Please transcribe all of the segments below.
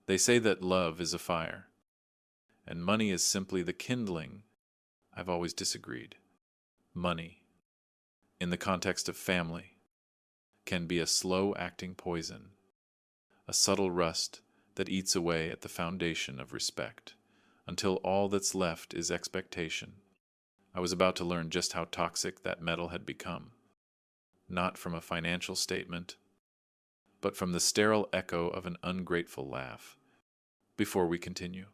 They say that love is a fire, and money is simply the kindling. I've always disagreed. Money, in the context of family, can be a slow-acting poison, a subtle rust that eats away at the foundation of respect, until all that's left is expectation. I was about to learn just how toxic that metal had become, not from a financial statement, but from the sterile echo of an ungrateful laugh. Before we continue,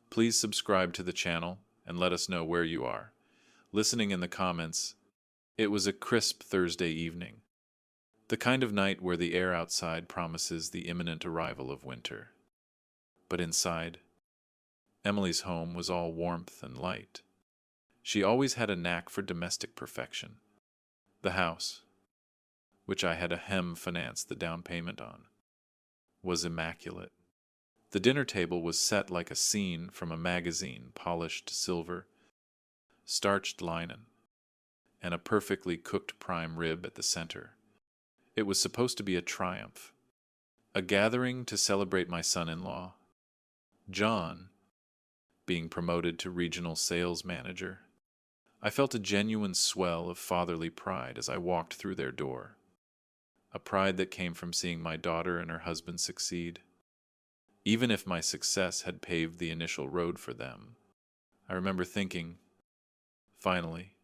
please subscribe to the channel and let us know where you are. Listening in the comments, it was a crisp Thursday evening, the kind of night where the air outside promises the imminent arrival of winter. But inside, Emily's home was all warmth and light. She always had a knack for domestic perfection. The house, which I had financed the down payment on, was immaculate. The dinner table was set like a scene from a magazine, polished silver, starched linen, and a perfectly cooked prime rib at the center. It was supposed to be a triumph, a gathering to celebrate my son-in-law, John, being promoted to regional sales manager. I felt a genuine swell of fatherly pride as I walked through their door, a pride that came from seeing my daughter and her husband succeed. Even if my success had paved the initial road for them, I remember thinking, finally,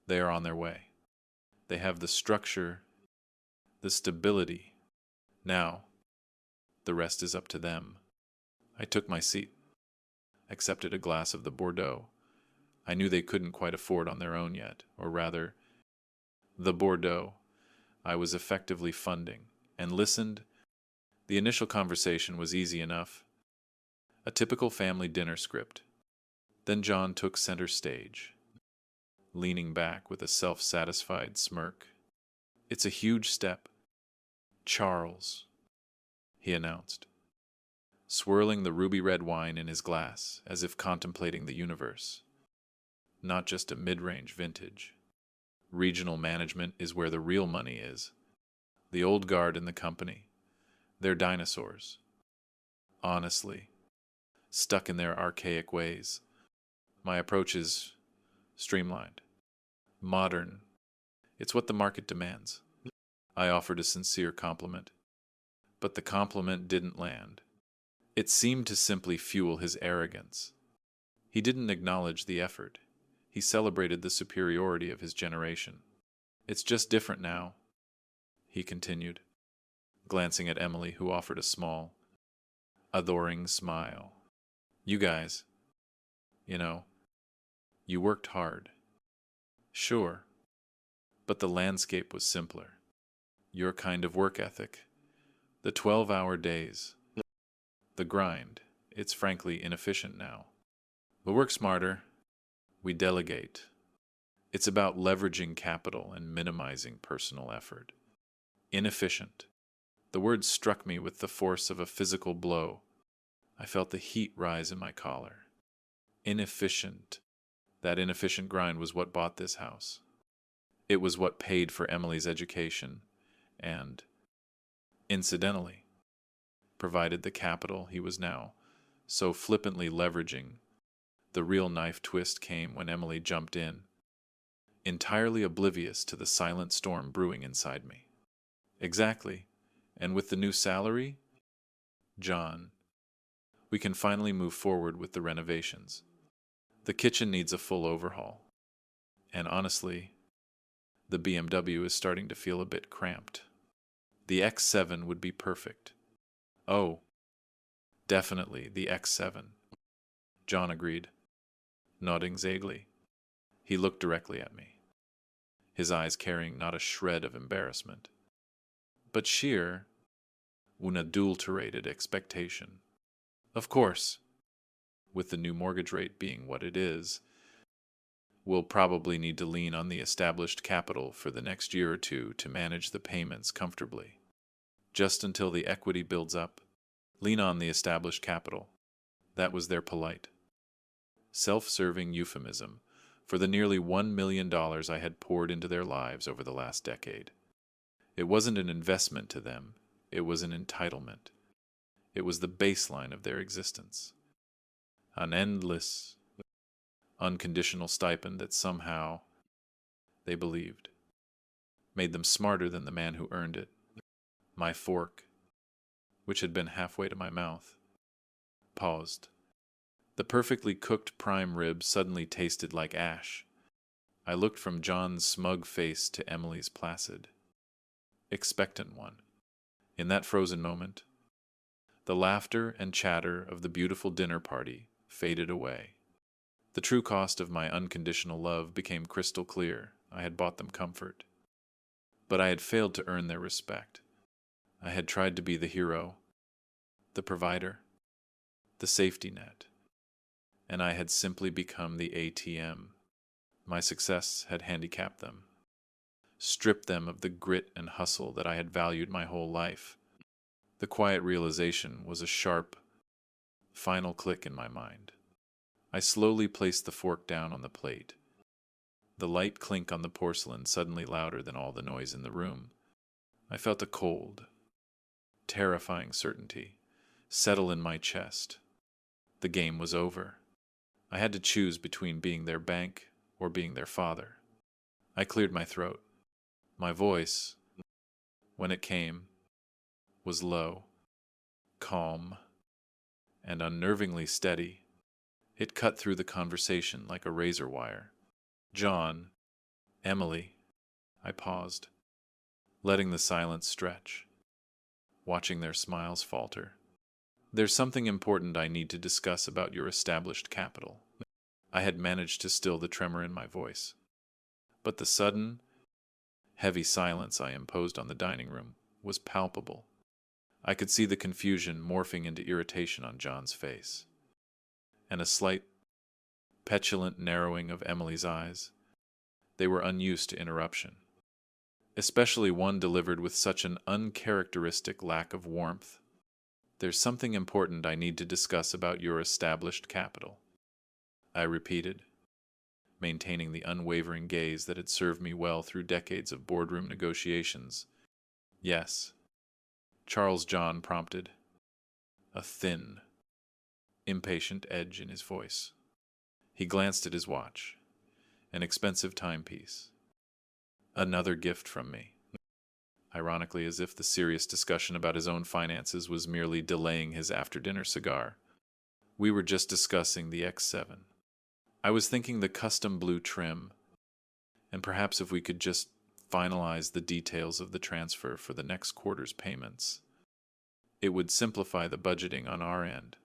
they are on their way. They have the structure, the stability. Now, the rest is up to them. I took my seat, accepted a glass of the Bordeaux I knew they couldn't quite afford on their own yet, or rather, the Bordeaux I was effectively funding, and listened. The initial conversation was easy enough, a typical family dinner script. Then John took center stage, leaning back with a self-satisfied smirk. "It's a huge step, Charles," he announced, swirling the ruby-red wine in his glass as if contemplating the universe. Not just a mid-range vintage. Regional management is where the real money is. The old guard in the company. They're dinosaurs. Honestly, stuck in their archaic ways. My approach is streamlined, modern. It's what the market demands. I offered a sincere compliment, but the compliment didn't land. It seemed to simply fuel his arrogance. He didn't acknowledge the effort. He celebrated the superiority of his generation. "It's just different now," he continued, glancing at Emily, who offered a small, adoring smile. "You guys, you worked hard. Sure, but the landscape was simpler. Your kind of work ethic, the 12-hour days, the grind, it's frankly inefficient now. We'll work smarter. We delegate. It's about leveraging capital and minimizing personal effort. Inefficient. The word struck me with the force of a physical blow. I felt the heat rise in my collar. Inefficient. That inefficient grind was what bought this house. It was what paid for Emily's education and, incidentally, provided the capital he was now so flippantly leveraging. The real knife twist came when Emily jumped in, entirely oblivious to the silent storm brewing inside me. "Exactly. And with the new salary, John, we can finally move forward with the renovations. The kitchen needs a full overhaul. And honestly, the BMW is starting to feel a bit cramped. The X7 would be perfect." "Oh, definitely the X7," John agreed, nodding vaguely. He looked directly at me, his eyes carrying not a shred of embarrassment, but sheer, unadulterated expectation. "Of course, with the new mortgage rate being what it is, we'll probably need to lean on the established capital for the next year or two to manage the payments comfortably. Just until the equity builds up, lean on the established capital." That was their polite, self-serving euphemism for the nearly $1 million I had poured into their lives over the last decade. It wasn't an investment to them, it was an entitlement. It was the baseline of their existence. An endless, unconditional stipend that somehow, they believed, made them smarter than the man who earned it. My fork, which had been halfway to my mouth, paused. The perfectly cooked prime rib suddenly tasted like ash. I looked from John's smug face to Emily's placid, expectant one. In that frozen moment, the laughter and chatter of the beautiful dinner party faded away. The true cost of my unconditional love became crystal clear. I had bought them comfort, but I had failed to earn their respect. I had tried to be the hero, the provider, the safety net, and I had simply become the ATM. My success had handicapped them, stripped them of the grit and hustle that I had valued my whole life. The quiet realization was a sharp, final click in my mind. I slowly placed the fork down on the plate, the light clink on the porcelain suddenly louder than all the noise in the room. I felt a cold, terrifying certainty settle in my chest. The game was over. I had to choose between being their bank or being their father. I cleared my throat. My voice, when it came, was low, calm, and unnervingly steady. It cut through the conversation like a razor wire. John, Emily, I paused, letting the silence stretch, watching their smiles falter. There's something important I need to discuss about your established capital. I had managed to still the tremor in my voice, but the sudden, heavy silence I imposed on the dining room was palpable. I could see the confusion morphing into irritation on John's face, and a slight, petulant narrowing of Emily's eyes. They were unused to interruption, especially one delivered with such an uncharacteristic lack of warmth. There's something important I need to discuss about your established capital, I repeated, maintaining the unwavering gaze that had served me well through decades of boardroom negotiations. Yes, Charles John prompted, a thin, impatient edge in his voice. He glanced at his watch, an expensive timepiece. Another gift from me. Ironically, as if the serious discussion about his own finances was merely delaying his after-dinner cigar. We were just discussing the X7. I was thinking the custom blue trim, and perhaps if we could just finalize the details of the transfer for the next quarter's payments, it would simplify the budgeting on our end.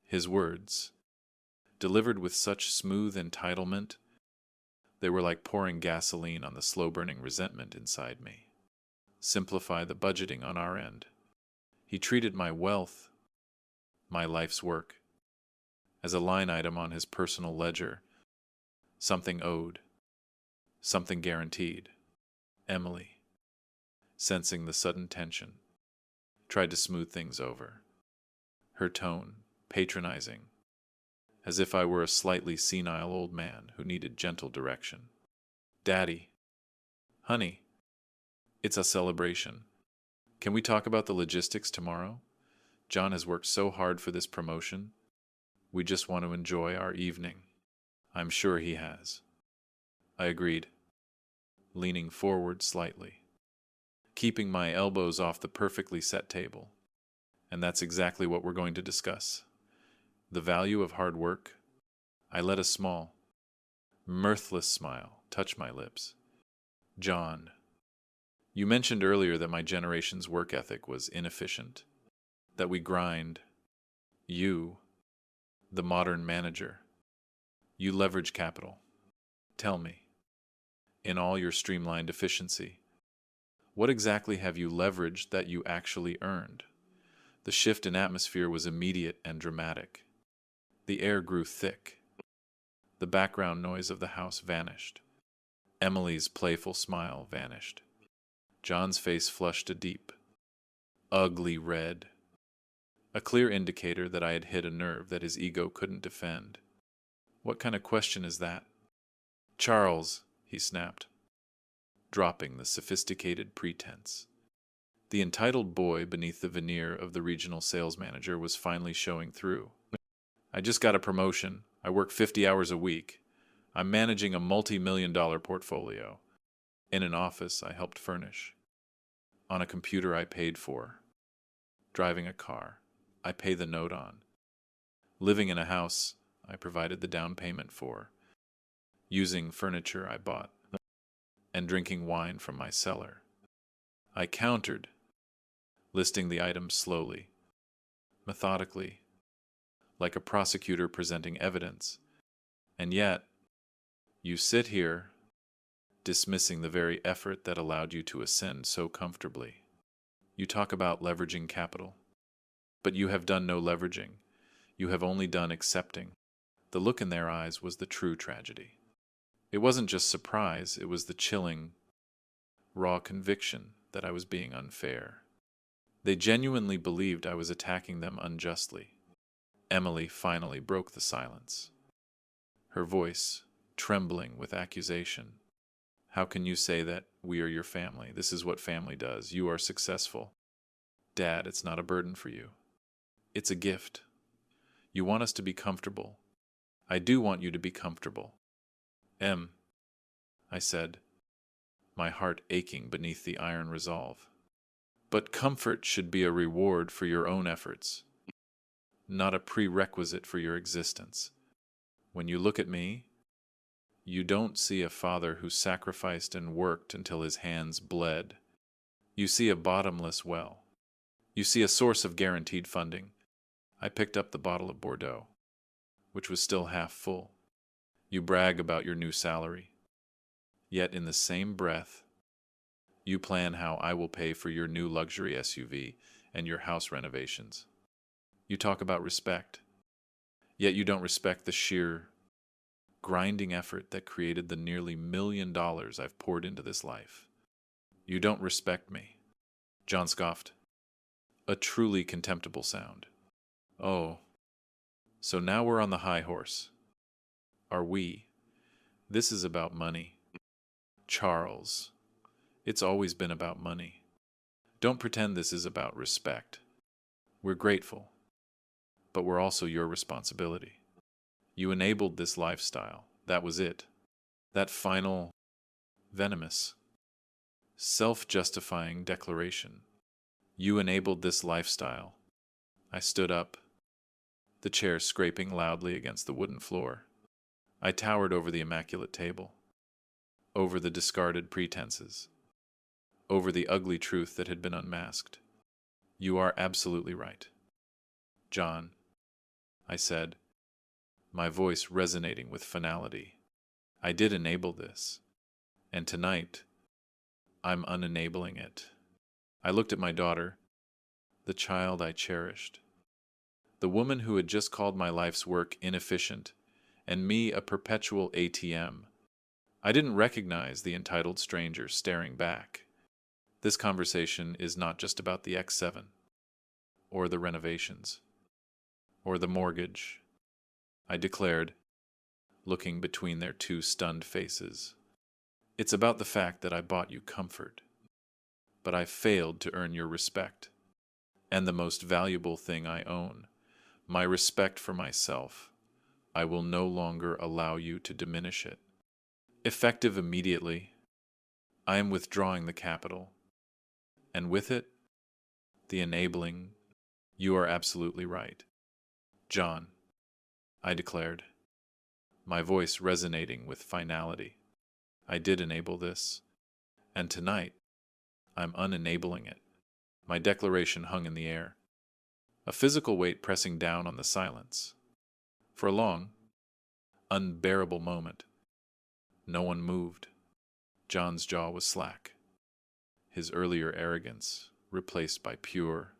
His words, delivered with such smooth entitlement, they were like pouring gasoline on the slow-burning resentment inside me. Simplify the budgeting on our end. He treated my wealth, my life's work, as a line item on his personal ledger, something owed, something guaranteed. Emily, sensing the sudden tension, tried to smooth things over, her tone patronizing, as if I were a slightly senile old man who needed gentle direction. Daddy, honey, it's a celebration. Can we talk about the logistics tomorrow? John has worked so hard for this promotion. We just want to enjoy our evening. I'm sure he has. I agreed, leaning forward slightly, keeping my elbows off the perfectly set table. And that's exactly what we're going to discuss. The value of hard work. I let a small, mirthless smile touch my lips. John, you mentioned earlier that my generation's work ethic was inefficient, that we grind. You, the modern manager, you leverage capital. Tell me, in all your streamlined efficiency, what exactly have you leveraged that you actually earned? The shift in atmosphere was immediate and dramatic. The air grew thick. The background noise of the house vanished. Emily's playful smile vanished. John's face flushed a deep, ugly red, a clear indicator that I had hit a nerve that his ego couldn't defend. What kind of question is that? Charles, he snapped, dropping the sophisticated pretense. The entitled boy beneath the veneer of the regional sales manager was finally showing through. I just got a promotion. I work 50 hours a week. I'm managing a multi-million-dollar portfolio. In an office I helped furnish. On a computer I paid for. Driving a car I pay the note on. Living in a house I provided the down payment for. Using furniture I bought. And drinking wine from my cellar. I countered, listing the items slowly, methodically, like a prosecutor presenting evidence. And yet, you sit here, dismissing the very effort that allowed you to ascend so comfortably. You talk about leveraging capital, but you have done no leveraging. You have only done accepting. The look in their eyes was the true tragedy. It wasn't just surprise, it was the chilling, raw conviction that I was being unfair. They genuinely believed I was attacking them unjustly. Emily finally broke the silence, her voice trembling with accusation. How can you say that we are your family? This is what family does. You are successful. Dad, it's not a burden for you. It's a gift. You want us to be comfortable. I do want you to be comfortable. I said, my heart aching beneath the iron resolve. But comfort should be a reward for your own efforts, not a prerequisite for your existence. When you look at me, you don't see a father who sacrificed and worked until his hands bled. You see a bottomless well. You see a source of guaranteed funding. I picked up the bottle of Bordeaux, which was still half full. You brag about your new salary. Yet in the same breath, you plan how I will pay for your new luxury SUV and your house renovations. You talk about respect, yet you don't respect the sheer, grinding effort that created the nearly $1 million I've poured into this life. You don't respect me. John scoffed. A truly contemptible sound. Oh, so now we're on the high horse. Are we? This is about money. Charles, it's always been about money. Don't pretend this is about respect. We're grateful, but we're also your responsibility. You enabled this lifestyle. That was it. That final, venomous, self-justifying declaration. You enabled this lifestyle. I stood up, the chair scraping loudly against the wooden floor. I towered over the immaculate table, over the discarded pretenses, over the ugly truth that had been unmasked. You are absolutely right. John, I said, my voice resonating with finality. I did enable this, and tonight, I'm unenabling it. I looked at my daughter, the child I cherished, the woman who had just called my life's work inefficient, and me a perpetual ATM. I didn't recognize the entitled stranger staring back. This conversation is not just about the X7, or the renovations, or the mortgage, I declared, looking between their two stunned faces. It's about the fact that I bought you comfort, but I failed to earn your respect, and the most valuable thing I own, my respect for myself. I will no longer allow you to diminish it. Effective immediately, I am withdrawing the capital, and with it, the enabling. You are absolutely right. John, I declared, my voice resonating with finality. I did enable this, and tonight, I'm unenabling it. My declaration hung in the air, a physical weight pressing down on the silence. For a long, unbearable moment, no one moved. John's jaw was slack, his earlier arrogance replaced by pure,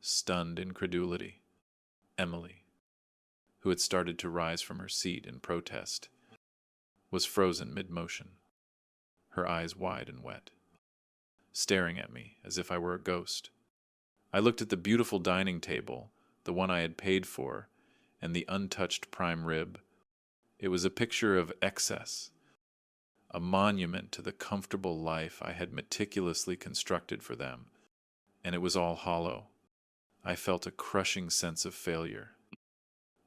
stunned incredulity. Emily, who had started to rise from her seat in protest, was frozen mid-motion, her eyes wide and wet, staring at me as if I were a ghost. I looked at the beautiful dining table, the one I had paid for, and the untouched prime rib. It was a picture of excess, a monument to the comfortable life I had meticulously constructed for them. and it was all hollow. I felt a crushing sense of failure,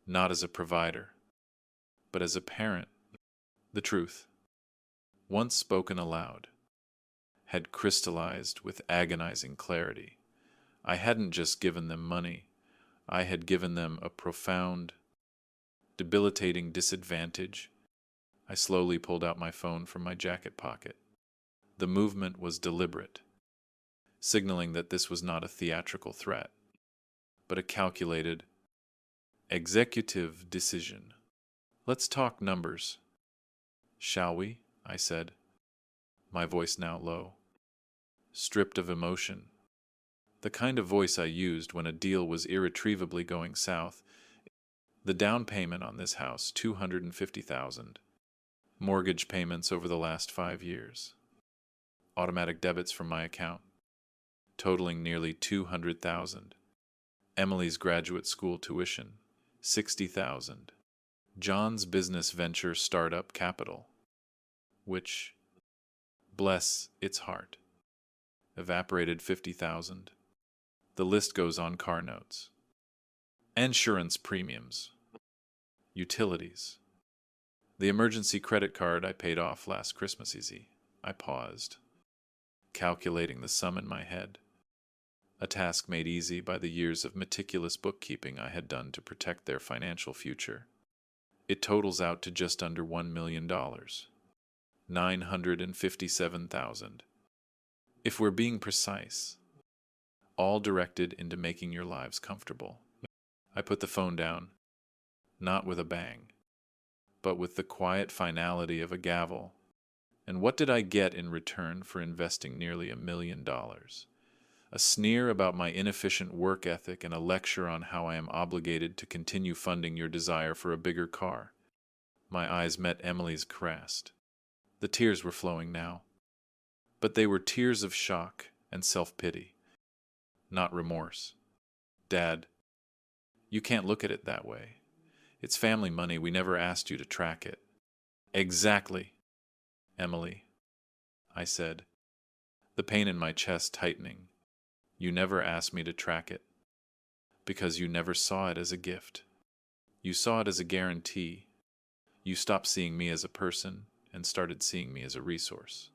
not as a provider, but as a parent. The truth, once spoken aloud, had crystallized with agonizing clarity. I hadn't just given them money, I had given them a profound, debilitating disadvantage. I slowly pulled out my phone from my jacket pocket. The movement was deliberate, signaling that this was not a theatrical threat, but a calculated, executive decision. Let's talk numbers, shall we? I said, my voice now low, stripped of emotion. The kind of voice I used when a deal was irretrievably going south. The down payment on this house, $250,000. Mortgage payments over the last 5 years. Automatic debits from my account, totaling nearly $200,000. Emily's graduate school tuition, $60,000. John's business venture startup capital, which, bless its heart, evaporated $50,000. The list goes on. Car notes, insurance premiums, utilities. The emergency credit card I paid off last Christmas. Easy. I paused, calculating the sum in my head, a task made easy by the years of meticulous bookkeeping I had done to protect their financial future. It totals out to just under $1 million, $957,000. If we're being precise, all directed into making your lives comfortable. I put the phone down, not with a bang, but with the quiet finality of a gavel. And what did I get in return for investing nearly $1 million? A sneer about my inefficient work ethic and a lecture on how I am obligated to continue funding your desire for a bigger car. My eyes met Emily's crest. The tears were flowing now, but they were tears of shock and self-pity, not remorse. Dad, you can't look at it that way. It's family money. We never asked you to track it. Exactly, Emily, I said, the pain in my chest tightening. You never asked me to track it, because you never saw it as a gift. You saw it as a guarantee. You stopped seeing me as a person and started seeing me as a resource.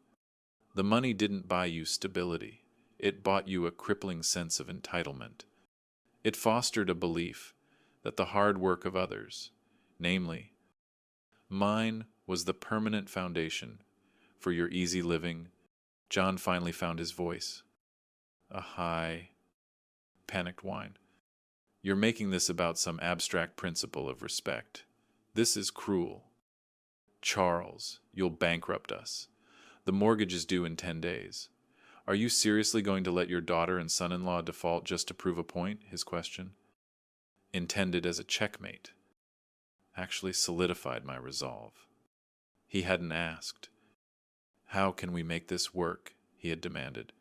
The money didn't buy you stability. It bought you a crippling sense of entitlement. It fostered a belief that the hard work of others, namely, mine, was the permanent foundation for your easy living. John finally found his voice. A high, panicked whine. You're making this about some abstract principle of respect. This is cruel. Charles, you'll bankrupt us. The mortgage is due in 10 days. Are you seriously going to let your daughter and son-in-law default just to prove a point? His question, intended as a checkmate, actually solidified my resolve. He hadn't asked. How can we make this work? He had demanded.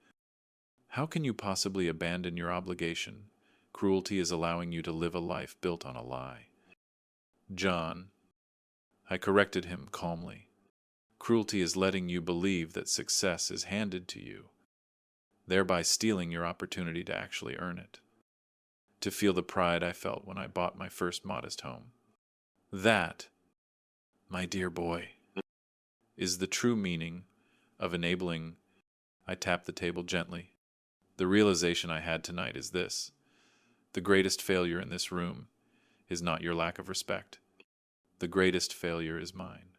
How can you possibly abandon your obligation? Cruelty is allowing you to live a life built on a lie. John, I corrected him calmly. Cruelty is letting you believe that success is handed to you, thereby stealing your opportunity to actually earn it, to feel the pride I felt when I bought my first modest home. That, my dear boy, is the true meaning of enabling. I tapped the table gently. The realization I had tonight is this. The greatest failure in this room is not your lack of respect. The greatest failure is mine.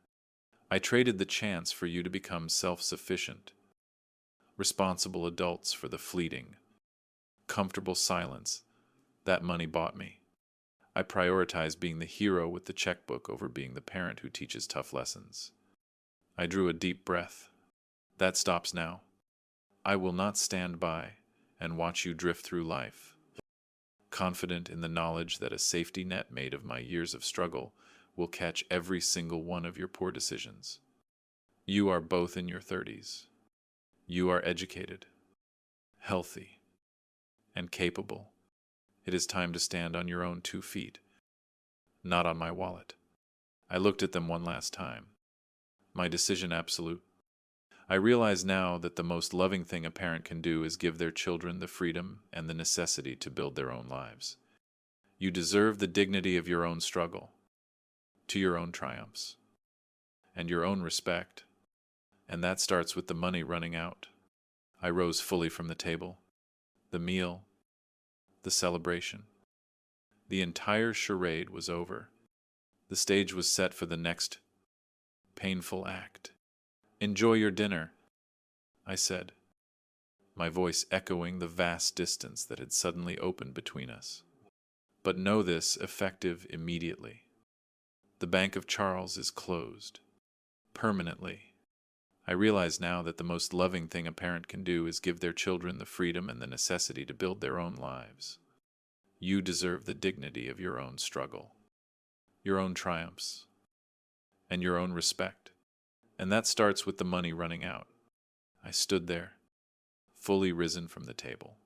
I traded the chance for you to become self-sufficient, responsible adults for the fleeting, comfortable silence that money bought me. I prioritized being the hero with the checkbook over being the parent who teaches tough lessons. I drew a deep breath. That stops now. I will not stand by and watch you drift through life, confident in the knowledge that a safety net made of my years of struggle will catch every single one of your poor decisions. You are both in your 30s. You are educated, healthy, and capable. It is time to stand on your own 2 feet, not on my wallet. I looked at them one last time. My decision absolute. I realize now that the most loving thing a parent can do is give their children the freedom and the necessity to build their own lives. You deserve the dignity of your own struggle, to your own triumphs, and your own respect, and that starts with the money running out. I rose fully from the table. The meal, the celebration, the entire charade was over. The stage was set for the next painful act. "Enjoy your dinner," I said, my voice echoing the vast distance that had suddenly opened between us. "But know this, effective immediately. The Bank of Charles is closed. Permanently. I realize now that the most loving thing a parent can do is give their children the freedom and the necessity to build their own lives. You deserve the dignity of your own struggle, your own triumphs, and your own respect. And that starts with the money running out." I stood there, fully risen from the table,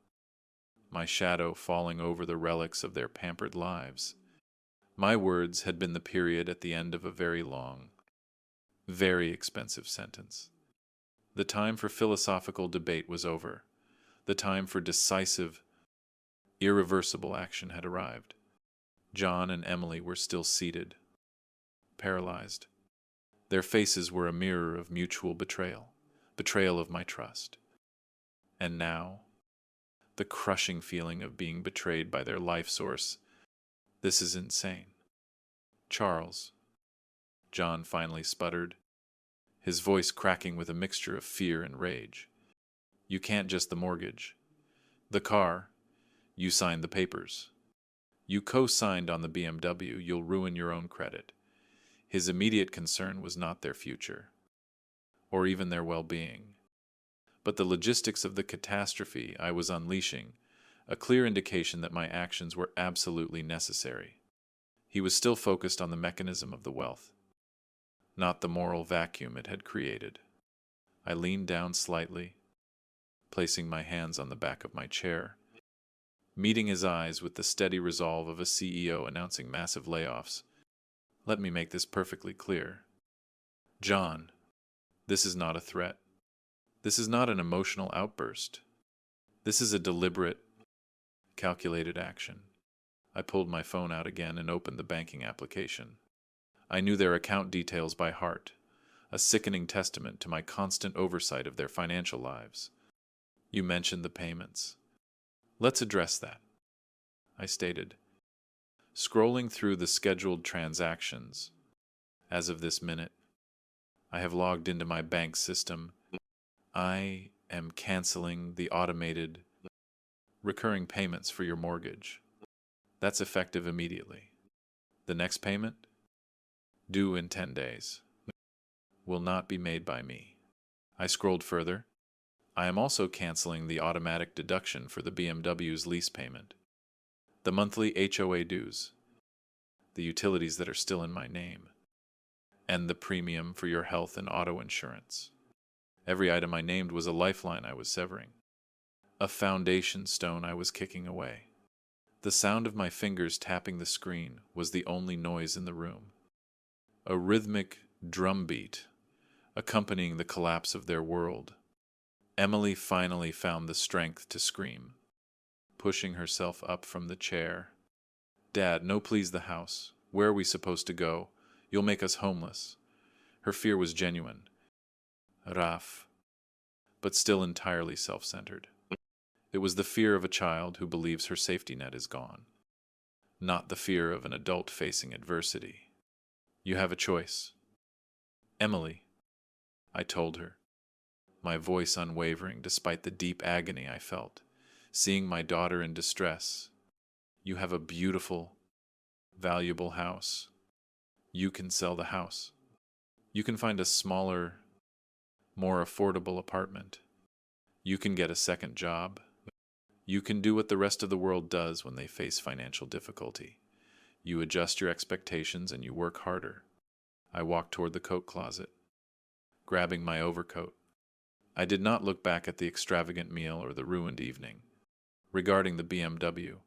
my shadow falling over the relics of their pampered lives. My words had been the period at the end of a very long, very expensive sentence. The time for philosophical debate was over. The time for decisive, irreversible action had arrived. John and Emily were still seated, paralyzed. Their faces were a mirror of mutual betrayal, betrayal of my trust. And now, the crushing feeling of being betrayed by their life source. "This is insane." "Charles," John finally sputtered, his voice cracking with a mixture of fear and rage. "You can't just the mortgage. The car, you signed the papers. You co-signed on the BMW, you'll ruin your own credit." His immediate concern was not their future, or even their well-being, but the logistics of the catastrophe I was unleashing, a clear indication that my actions were absolutely necessary. He was still focused on the mechanism of the wealth, not the moral vacuum it had created. I leaned down slightly, placing my hands on the back of my chair, meeting his eyes with the steady resolve of a CEO announcing massive layoffs. "Let me make this perfectly clear. John, this is not a threat. This is not an emotional outburst. This is a deliberate, calculated action." I pulled my phone out again and opened the banking application. I knew their account details by heart, a sickening testament to my constant oversight of their financial lives. "You mentioned the payments. Let's address that," I stated, scrolling through the scheduled transactions. As of this minute, I have logged into my bank system. I am canceling the automated recurring payments for your mortgage. That's effective immediately. The next payment, due in 10 days, will not be made by me. I scrolled further. I am also canceling the automatic deduction for the BMW's lease payment, the monthly HOA dues, the utilities that are still in my name, and the premium for your health and auto insurance. Every item I named was a lifeline I was severing, a foundation stone I was kicking away. The sound of my fingers tapping the screen was the only noise in the room, a rhythmic drumbeat accompanying the collapse of their world. Emily finally found the strength to scream, pushing herself up from the chair. "Dad, no, please, the house. Where are we supposed to go? You'll make us homeless." Her fear was genuine, rough, but still entirely self-centered. It was the fear of a child who believes her safety net is gone, not the fear of an adult facing adversity. "You have a choice." "Emily," I told her, my voice unwavering despite the deep agony I felt, seeing my daughter in distress. "You have a beautiful, valuable house. You can sell the house. You can find a smaller, more affordable apartment. You can get a second job. You can do what the rest of the world does when they face financial difficulty. You adjust your expectations and you work harder." I walked toward the coat closet, grabbing my overcoat. I did not look back at the extravagant meal or the ruined evening. Regarding the BMW,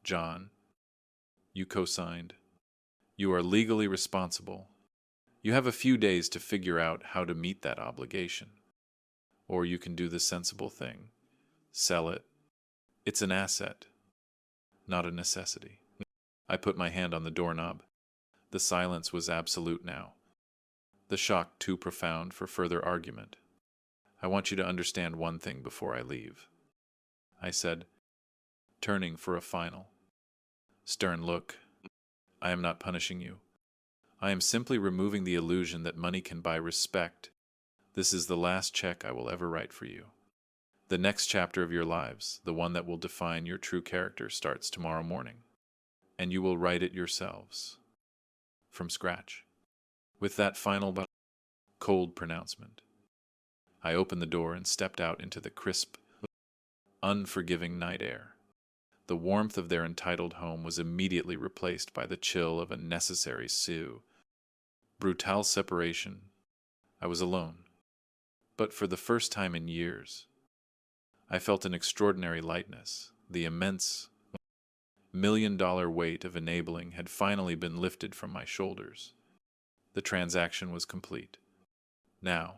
"John, you co-signed. You are legally responsible. You have a few days to figure out how to meet that obligation. Or you can do the sensible thing. Sell it. It's an asset, not a necessity. I put my hand on the doorknob. The silence was absolute now. The shock too profound for further argument. I want you to understand one thing before I leave, I said, turning for a final, stern look. I am not punishing you. I am simply removing the illusion that money can buy respect. This is the last check I will ever write for you. The next chapter of your lives, the one that will define your true character, starts tomorrow morning, and you will write it yourselves, from scratch. With that final but cold pronouncement, I opened the door and stepped out into the crisp, unforgiving night air. The warmth of their entitled home was immediately replaced by the chill of a necessary brutal separation. I was alone. But for the first time in years, I felt an extraordinary lightness. The immense, $1 million weight of enabling had finally been lifted from my shoulders. The transaction was complete. Now,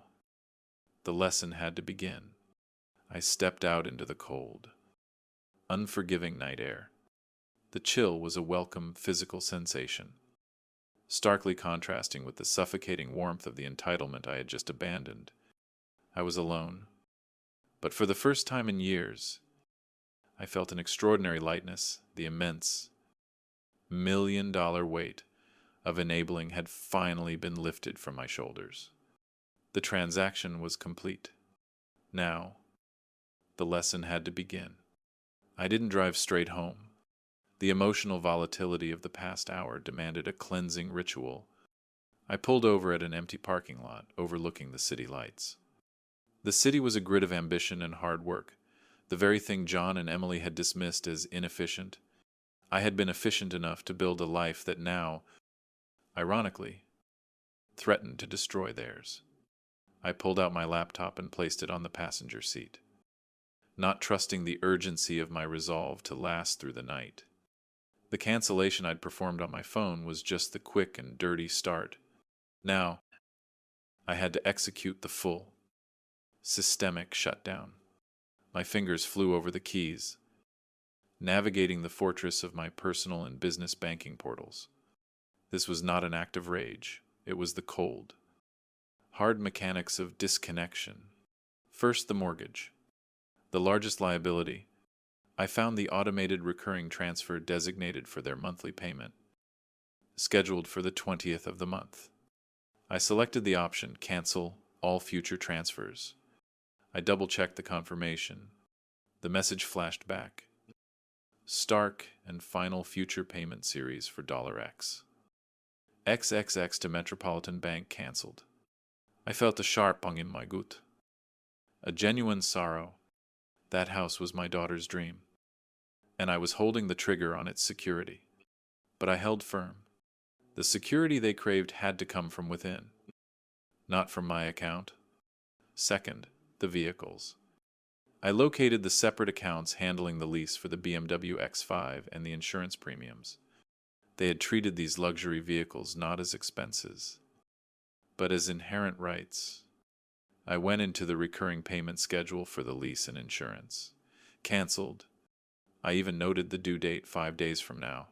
the lesson had to begin. I stepped out into the cold, unforgiving night air. The chill was a welcome physical sensation, starkly contrasting with the suffocating warmth of the entitlement I had just abandoned. I was alone, but for the first time in years, I felt an extraordinary lightness. The immense, $1 million weight of enabling had finally been lifted from my shoulders. The transaction was complete. Now, the lesson had to begin. I didn't drive straight home. The emotional volatility of the past hour demanded a cleansing ritual. I pulled over at an empty parking lot overlooking the city lights. The city was a grid of ambition and hard work, the very thing John and Emily had dismissed as inefficient. I had been efficient enough to build a life that now, ironically, threatened to destroy theirs. I pulled out my laptop and placed it on the passenger seat, not trusting the urgency of my resolve to last through the night. The cancellation I'd performed on my phone was just the quick and dirty start. Now, I had to execute the full, systemic shutdown. My fingers flew over the keys, navigating the fortress of my personal and business banking portals. This was not an act of rage. It was the cold, hard mechanics of disconnection. First, the mortgage, the largest liability. I found the automated recurring transfer designated for their monthly payment, scheduled for the 20th of the month. I selected the option, cancel all future transfers. I double-checked the confirmation. The message flashed back. Stark and final future payment series for $X. XXX to Metropolitan Bank canceled. I felt a sharp pang in my gut. A genuine sorrow. That house was my daughter's dream, and I was holding the trigger on its security. But I held firm. The security they craved had to come from within, not from my account. Second, the vehicles. I located the separate accounts handling the lease for the BMW X5 and the insurance premiums. They had treated these luxury vehicles not as expenses, but as inherent rights. I went into the recurring payment schedule for the lease and insurance. Canceled. I even noted the due date 5 days from now.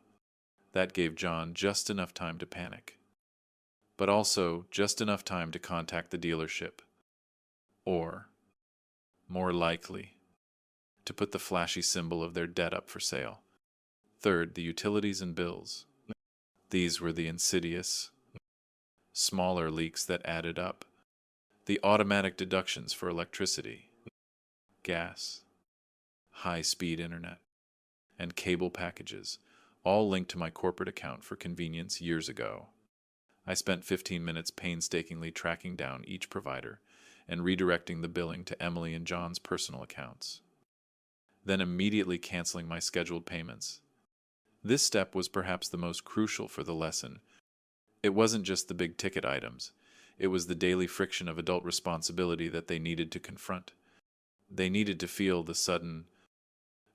That gave John just enough time to panic, but also just enough time to contact the dealership. Or, more likely, to put the flashy symbol of their debt up for sale. Third, the utilities and bills. These were the insidious, smaller leaks that added up. The automatic deductions for electricity, gas, high-speed internet, and cable packages, all linked to my corporate account for convenience years ago. I spent 15 minutes painstakingly tracking down each provider and redirecting the billing to Emily and John's personal accounts, then immediately canceling my scheduled payments. This step was perhaps the most crucial for the lesson. It wasn't just the big-ticket items. It was the daily friction of adult responsibility that they needed to confront. They needed to feel the sudden,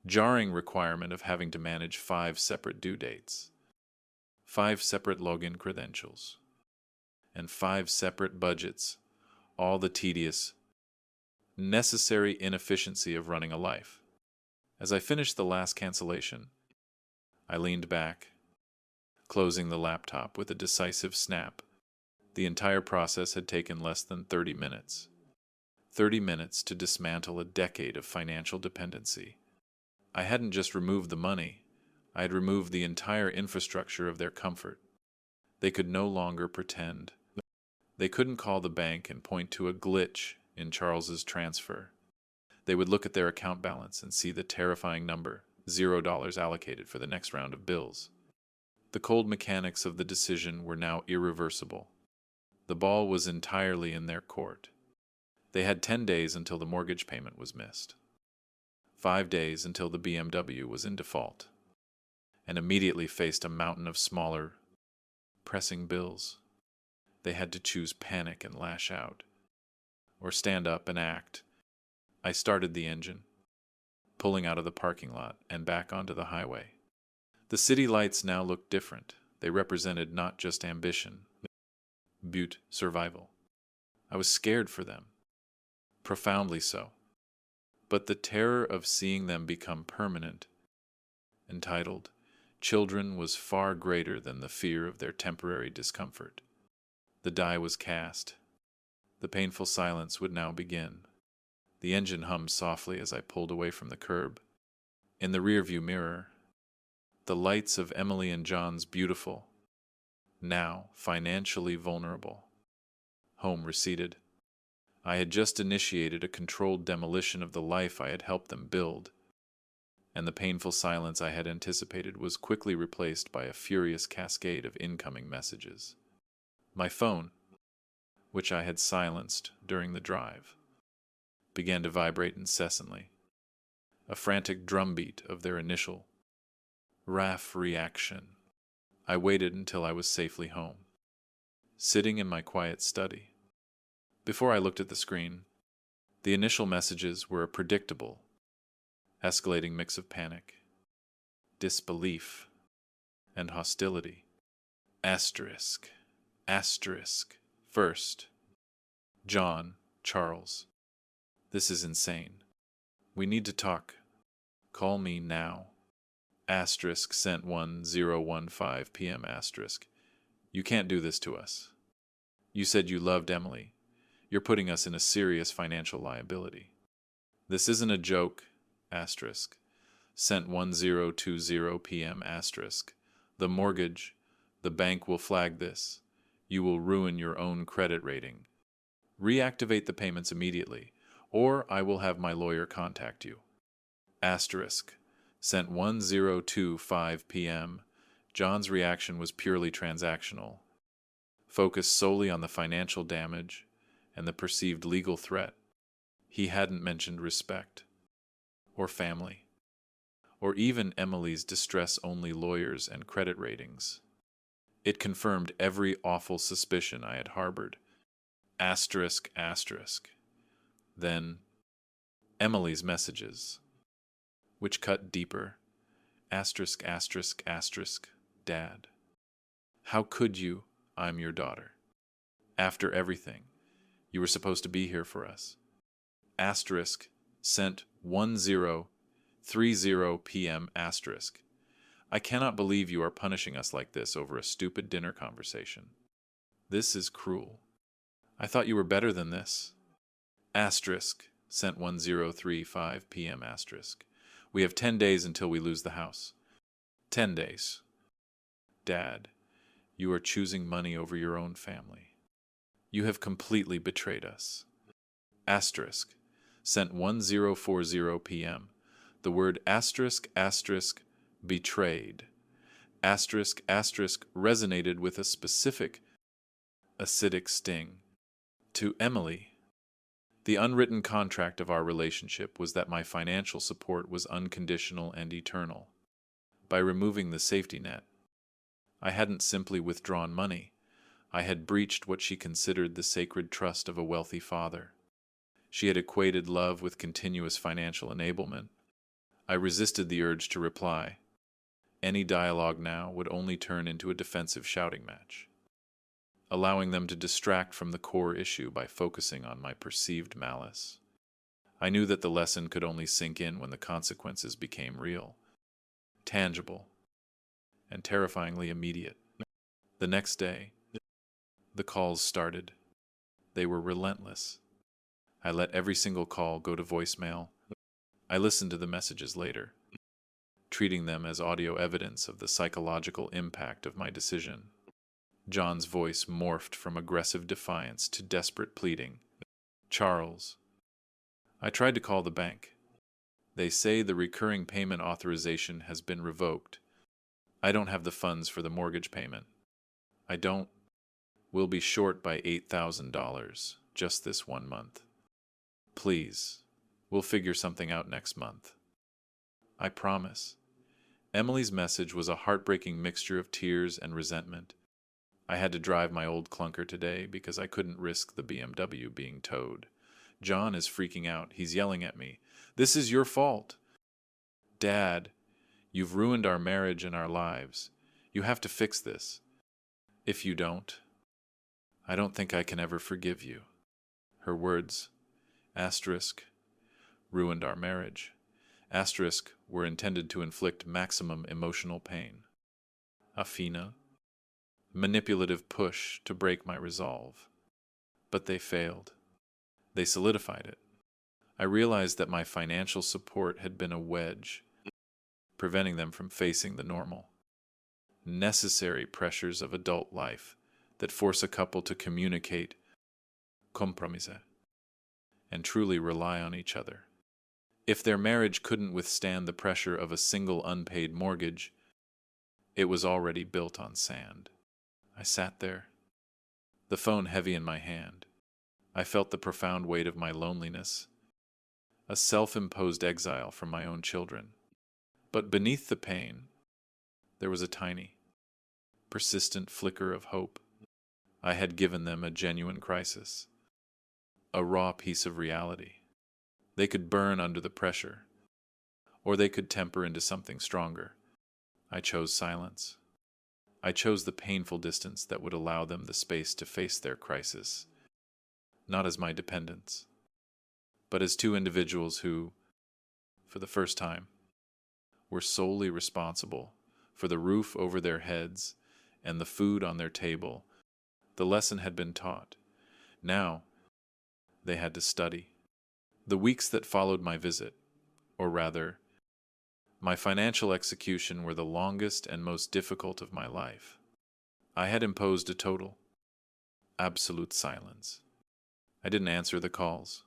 jarring requirement of having to manage 5 separate due dates, 5 separate login credentials, and 5 separate budgets, all the tedious, necessary inefficiency of running a life. As I finished the last cancellation, I leaned back, closing the laptop with a decisive snap. The entire process had taken less than 30 minutes. 30 minutes to dismantle a decade of financial dependency. I hadn't just removed the money, I had removed the entire infrastructure of their comfort. They could no longer pretend. They couldn't call the bank and point to a glitch in Charles's transfer. They would look at their account balance and see the terrifying number, $0 allocated for the next round of bills. The cold mechanics of the decision were now irreversible. The ball was entirely in their court. They had 10 days until the mortgage payment was missed, 5 days until the BMW was in default, and immediately faced a mountain of smaller, pressing bills. They had to choose panic and lash out, or stand up and act. I started the engine, pulling out of the parking lot and back onto the highway. The city lights now looked different. They represented not just ambition, but survival. I was scared for them, profoundly so. But the terror of seeing them become permanent, entitled children, was far greater than the fear of their temporary discomfort. The die was cast. The painful silence would now begin. The engine hummed softly as I pulled away from the curb. In the rearview mirror, the lights of Emily and John's beautiful, now financially vulnerable, home receded. I had just initiated a controlled demolition of the life I had helped them build, and the painful silence I had anticipated was quickly replaced by a furious cascade of incoming messages. My phone, which I had silenced during the drive, began to vibrate incessantly, a frantic drumbeat of their initial RAF reaction. I waited until I was safely home, sitting in my quiet study. Before I looked at the screen, the initial messages were a predictable, escalating mix of panic, disbelief, and hostility. Asterisk, asterisk. First, John, Charles. This is insane. We need to talk. Call me now. Asterisk sent 10:15 p.m. asterisk. You can't do this to us. You said you loved Emily. You're putting us in a serious financial liability. This isn't a joke. Asterisk sent 10:20 p.m. asterisk. The mortgage, the bank will flag this. You will ruin your own credit rating. Reactivate the payments immediately, or I will have my lawyer contact you. Asterisk sent 10:25 p.m. John's reaction was purely transactional, focused solely on the financial damage and the perceived legal threat. He hadn't mentioned respect, or family, or even Emily's distress-only lawyers and credit ratings. It confirmed every awful suspicion I had harbored. Asterisk, asterisk. Then, Emily's messages, which cut deeper. Asterisk, asterisk, asterisk. Dad. How could you? I'm your daughter. After everything, you were supposed to be here for us. Asterisk sent 10:30 p.m. asterisk. I cannot believe you are punishing us like this over a stupid dinner conversation. This is cruel. I thought you were better than this. Asterisk sent 10:35 p.m. asterisk. We have 10 days until we lose the house. 10 days. Dad, you are choosing money over your own family. You have completely betrayed us. Asterisk sent 10:40 p.m. The word asterisk, asterisk, betrayed. Asterisk, asterisk resonated with a specific acidic sting. To Emily, the unwritten contract of our relationship was that my financial support was unconditional and eternal. By removing the safety net, I hadn't simply withdrawn money. I had breached what she considered the sacred trust of a wealthy father. She had equated love with continuous financial enablement. I resisted the urge to reply. Any dialogue now would only turn into a defensive shouting match. allowing them to distract from the core issue by focusing on my perceived malice. I knew that the lesson could only sink in when the consequences became real, tangible, and terrifyingly immediate. The next day, the calls started. They were relentless. I let every single call go to voicemail. I listened to the messages later, treating them as audio evidence of the psychological impact of my decision. John's voice morphed from aggressive defiance to desperate pleading. "Charles, I tried to call the bank. They say the recurring payment authorization has been revoked. I don't have the funds for the mortgage payment. I don't. We'll be short by $8,000 just this 1 month. Please, we'll figure something out next month. I promise." Emily's message was a heartbreaking mixture of tears and resentment. I had to drive my old clunker today because I couldn't risk the BMW being towed. John is freaking out. He's yelling at me. "This is your fault. Dad, you've ruined our marriage and our lives. You have to fix this. If you don't, I don't think I can ever forgive you." Her words, asterisk, ruined our marriage, asterisk, were intended to inflict maximum emotional pain. A fina, manipulative push to break my resolve. But they failed. They solidified it. I realized that my financial support had been a wedge, preventing them from facing the normal, necessary pressures of adult life that force a couple to communicate, compromise, and truly rely on each other. If their marriage couldn't withstand the pressure of a single unpaid mortgage, it was already built on sand. I sat there, the phone heavy in my hand. I felt the profound weight of my loneliness, a self-imposed exile from my own children. But beneath the pain, there was a tiny, persistent flicker of hope. I had given them a genuine crisis, a raw piece of reality. They could burn under the pressure, or they could temper into something stronger. I chose silence. I chose the painful distance that would allow them the space to face their crisis, not as my dependents, but as two individuals who, for the first time, were solely responsible for the roof over their heads and the food on their table. The lesson had been taught. Now, they had to study. The weeks that followed my visit, or rather, my financial execution, were the longest and most difficult of my life. I had imposed a total, absolute silence. I didn't answer the calls,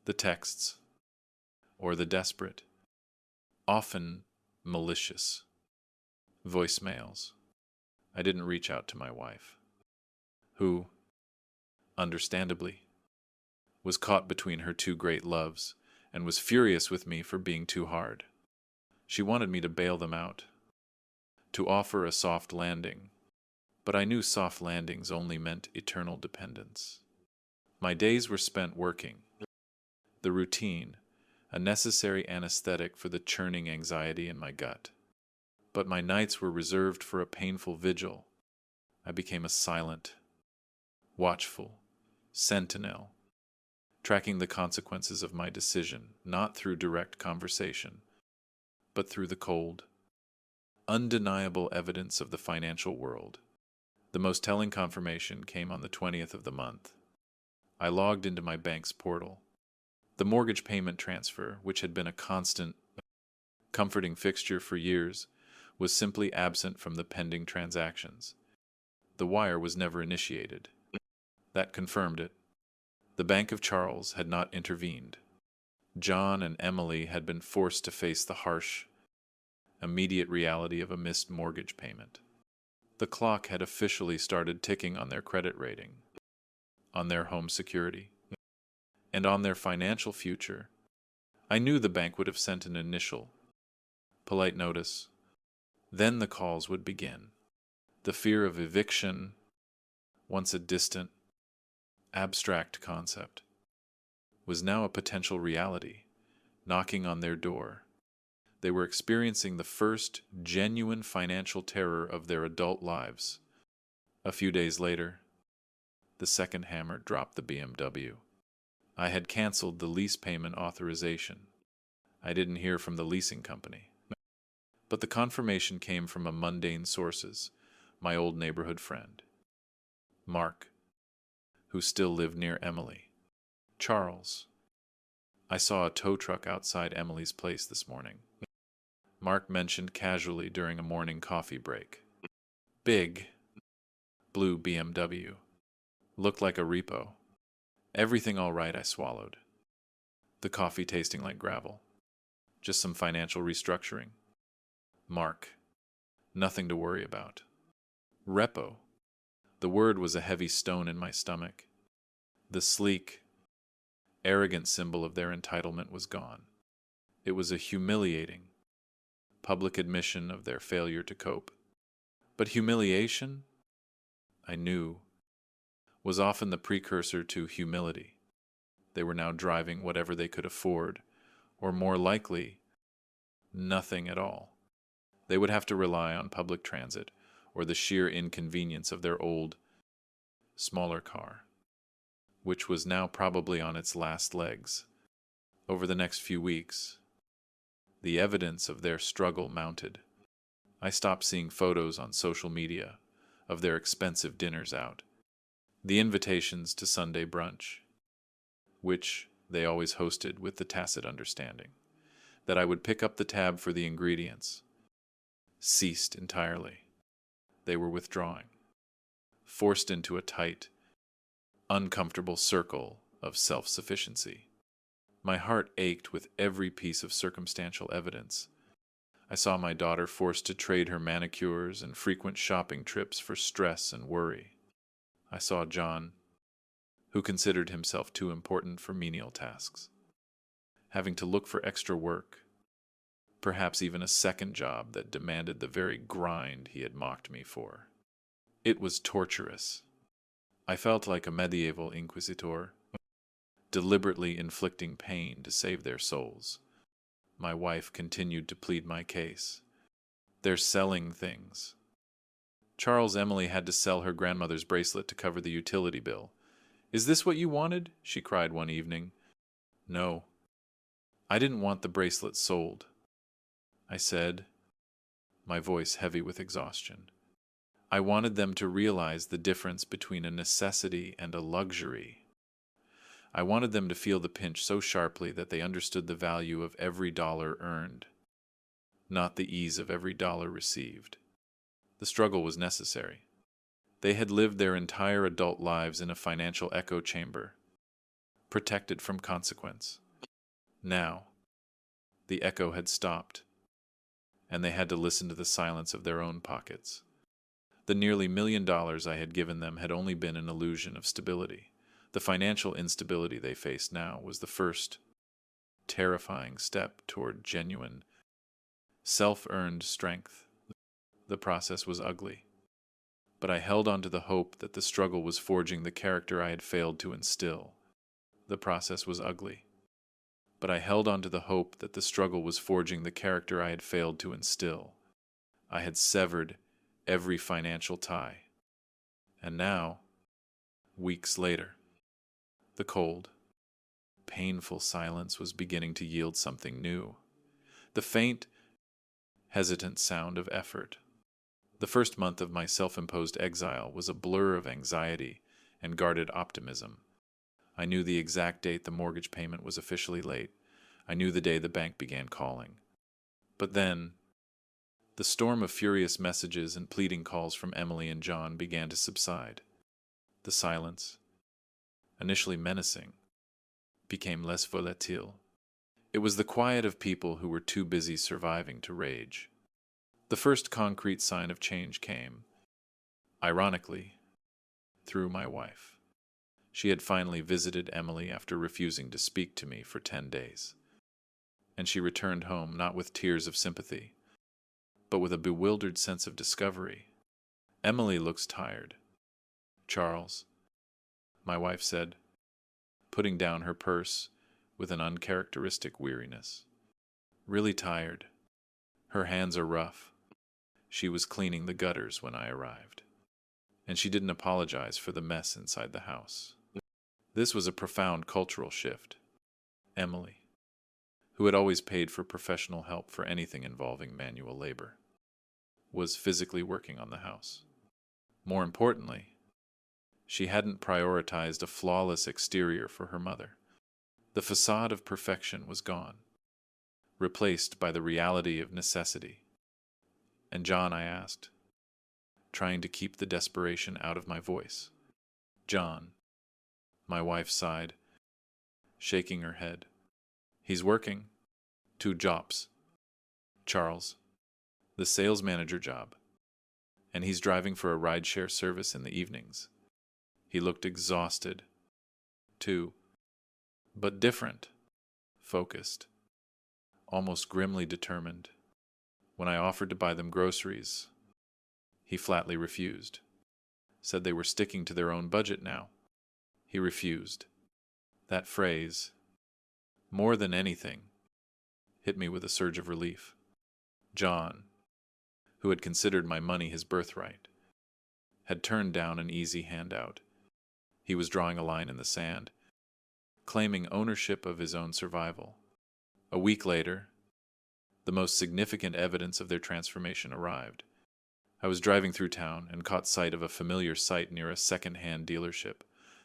the texts, or the desperate, often malicious, voicemails. I didn't reach out to my wife, who, understandably, was caught between her two great loves and was furious with me for being too hard. She wanted me to bail them out, to offer a soft landing, but I knew soft landings only meant eternal dependence. My days were spent working, the routine, a necessary anesthetic for the churning anxiety in my gut. But my nights were reserved for a painful vigil. I became a silent, watchful sentinel, tracking the consequences of my decision, not through direct conversation, but through the cold, undeniable evidence of the financial world. The most telling confirmation came on the 20th of the month. I logged into my bank's portal. The mortgage payment transfer, which had been a constant, comforting fixture for years, was simply absent from the pending transactions. The wire was never initiated. That confirmed it. The Bank of Charles had not intervened. John and Emily had been forced to face the harsh, immediate reality of a missed mortgage payment. The clock had officially started ticking on their credit rating, on their home security, and on their financial future. I knew the bank would have sent an initial, polite notice. Then the calls would begin. The fear of eviction, once a distant, abstract concept, was now a potential reality, knocking on their door. They were experiencing the first genuine financial terror of their adult lives. A few days later, the second hammer dropped the BMW. I had canceled the lease payment authorization. I didn't hear from the leasing company. But the confirmation came from a mundane sources, my old neighborhood friend, Mark, who still lived near Emily. Charles, I saw a tow truck outside Emily's place this morning. Mark mentioned casually during a morning coffee break. Big, blue BMW. Looked like a repo. Everything all right, I swallowed. The coffee tasting like gravel. Just some financial restructuring. Mark, nothing to worry about. Repo. The word was a heavy stone in my stomach. The sleek, arrogant symbol of their entitlement was gone. It was a humiliating, public admission of their failure to cope. But humiliation, I knew, was often the precursor to humility. They were now driving whatever they could afford, or more likely, nothing at all. They would have to rely on public transit or the sheer inconvenience of their old, smaller car, which was now probably on its last legs. Over the next few weeks, the evidence of their struggle mounted. I stopped seeing photos on social media of their expensive dinners out, the invitations to Sunday brunch, which they always hosted with the tacit understanding that I would pick up the tab for the ingredients, ceased entirely. They were withdrawing, forced into a tight, uncomfortable circle of self-sufficiency. My heart ached with every piece of circumstantial evidence. I saw my daughter forced to trade her manicures and frequent shopping trips for stress and worry. I saw John, who considered himself too important for menial tasks, having to look for extra work, perhaps even a second job that demanded the very grind he had mocked me for. It was torturous. I felt like a medieval inquisitor, deliberately inflicting pain to save their souls. My wife continued to plead my case. They're selling things. Charles, Emily had to sell her grandmother's bracelet to cover the utility bill. Is this what you wanted? She cried one evening. No. I didn't want the bracelet sold, I said, my voice heavy with exhaustion. I wanted them to realize the difference between a necessity and a luxury. I wanted them to feel the pinch so sharply that they understood the value of every dollar earned, not the ease of every dollar received. The struggle was necessary. They had lived their entire adult lives in a financial echo chamber, protected from consequence. Now, the echo had stopped, and they had to listen to the silence of their own pockets. The nearly $1 million I had given them had only been an illusion of stability. The financial instability they faced now was the first terrifying step toward genuine, self-earned strength. The process was ugly, but I held on to the hope that the struggle was forging the character I had failed to instill. The process was ugly, but I held on to the hope that the struggle was forging the character I had failed to instill. I had severed every financial tie. And now, weeks later, the cold, painful silence was beginning to yield something new. The faint, hesitant sound of effort. The first month of my self-imposed exile was a blur of anxiety and guarded optimism. I knew the exact date the mortgage payment was officially late. I knew the day the bank began calling. But then, the storm of furious messages and pleading calls from Emily and John began to subside. The silence, initially menacing, became less volatile. It was the quiet of people who were too busy surviving to rage. The first concrete sign of change came, ironically, through my wife. She had finally visited Emily after refusing to speak to me for 10 days. And she returned home not with tears of sympathy, but with a bewildered sense of discovery. Emily looks tired. Charles, my wife said, putting down her purse with an uncharacteristic weariness. Really tired. Her hands are rough. She was cleaning the gutters when I arrived. and she didn't apologize for the mess inside the house. This was a profound cultural shift. Emily, who had always paid for professional help for anything involving manual labor, was physically working on the house. More importantly, she hadn't prioritized a flawless exterior for her mother. The facade of perfection was gone, replaced by the reality of necessity. "And John?" I asked, trying to keep the desperation out of my voice. "John," my wife sighed, shaking her head. "He's working. 2 jobs. Charles, the sales manager job. And he's driving for a rideshare service in the evenings." He looked exhausted, too, but different, focused, almost grimly determined. When I offered to buy them groceries, he flatly refused. Said they were sticking to their own budget now. He refused. That phrase, more than anything, hit me with a surge of relief. John, who had considered my money his birthright, had turned down an easy handout. He was drawing a line in the sand, claiming ownership of his own survival. A week later, the most significant evidence of their transformation arrived. I was driving through town and caught sight of a familiar sight near a second-hand dealership,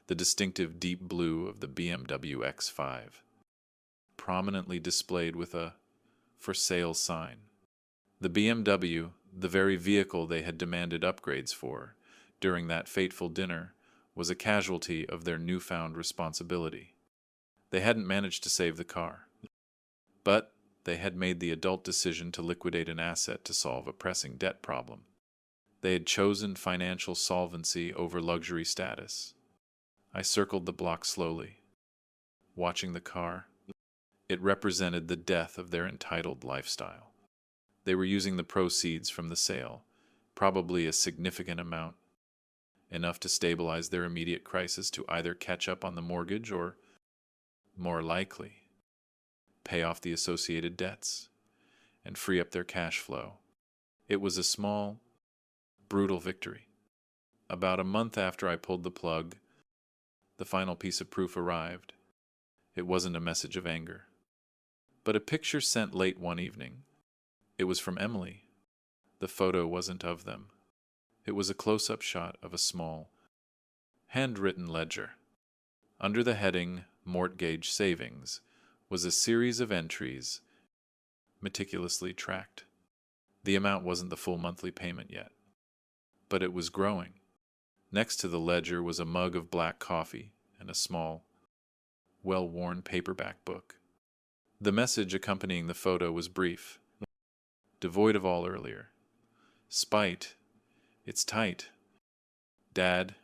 the distinctive deep blue of the BMW X5, prominently displayed with a "for sale" sign. The BMW, the very vehicle they had demanded upgrades for during that fateful dinner, was a casualty of their newfound responsibility. They hadn't managed to save the car, but they had made the adult decision to liquidate an asset to solve a pressing debt problem. They had chosen financial solvency over luxury status. I circled the block slowly, watching the car. It represented the death of their entitled lifestyle. They were using the proceeds from the sale, probably a significant amount, enough to stabilize their immediate crisis, to either catch up on the mortgage or, more likely, pay off the associated debts and free up their cash flow. It was a small, brutal victory. About a month after I pulled the plug, the final piece of proof arrived. It wasn't a message of anger, but a picture sent late one evening. It was from Emily. The photo wasn't of them. It was a close-up shot of a small, handwritten ledger. Under the heading "Mortgage Savings" was a series of entries, meticulously tracked. The amount wasn't the full monthly payment yet, but it was growing. Next to the ledger was a mug of black coffee and a small, well-worn paperback book. The message accompanying the photo was brief, devoid of all earlier. "Spite. It's tight. Dad,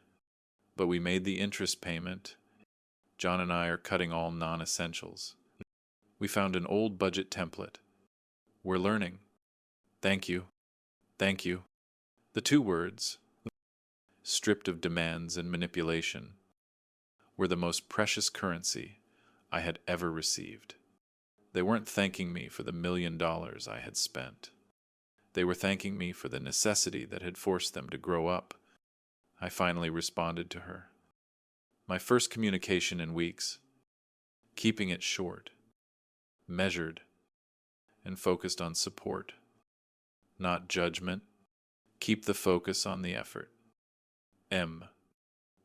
but we made the interest payment. John and I are cutting all non-essentials. We found an old budget template. We're learning. Thank you. Thank you." The 2 words, stripped of demands and manipulation, were the most precious currency I had ever received. They weren't thanking me for the $1 million I had spent. They were thanking me for the necessity that had forced them to grow up. I finally responded to her. My first communication in weeks, keeping it short, measured, and focused on support, not judgment. Keep the focus on the effort.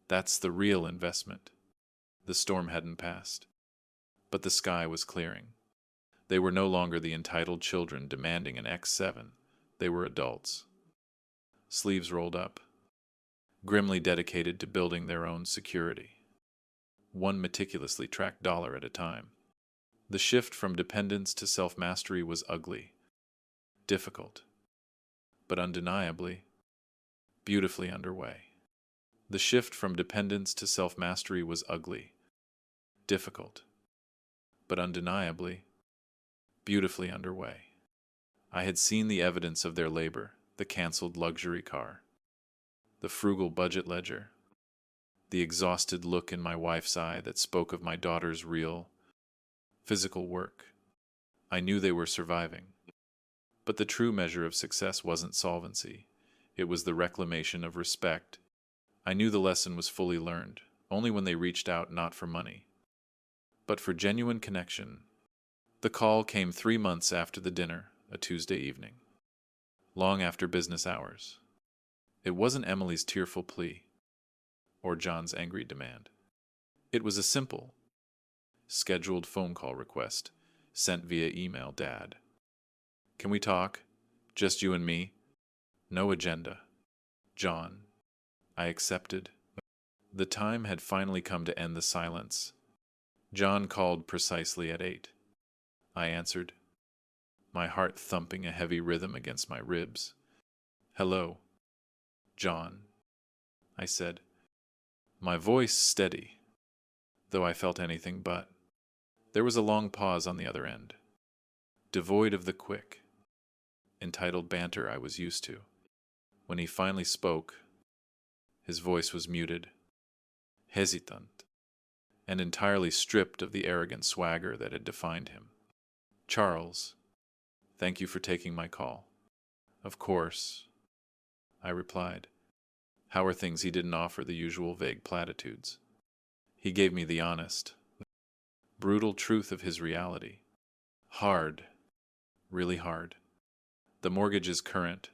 That's the real investment. The storm hadn't passed, but the sky was clearing. They were no longer the entitled children demanding an X7. They were adults, sleeves rolled up, grimly dedicated to building their own security, one meticulously tracked dollar at a time. The shift from dependence to self-mastery was ugly, difficult, but undeniably, beautifully underway. The shift from dependence to self-mastery was ugly, difficult, but undeniably, beautifully underway. I had seen the evidence of their labor: the canceled luxury car, the frugal budget ledger, the exhausted look in my wife's eye that spoke of my daughter's real, physical work. I knew they were surviving. But the true measure of success wasn't solvency. It was the reclamation of respect I knew the lesson was fully learned, only when they reached out not for money, but for genuine connection. The call came 3 months after the dinner, a Tuesday evening, long after business hours. It wasn't Emily's tearful plea or John's angry demand. It was a simple, scheduled phone call request sent via email. Dad, can we talk? Just you and me? No agenda. John, I accepted. The time had finally come to end the silence. John called precisely at 8. I answered, my heart thumping a heavy rhythm against my ribs. Hello, John, I said, my voice steady, though I felt anything but. There was a long pause on the other end, devoid of the quick, entitled banter I was used to. When he finally spoke, his voice was muted, hesitant, and entirely stripped of the arrogant swagger that had defined him. Charles, thank you for taking my call. Of course, I replied. How are things? He didn't offer the usual vague platitudes. He gave me the honest, brutal truth of his reality. Hard, really hard. The mortgage is current,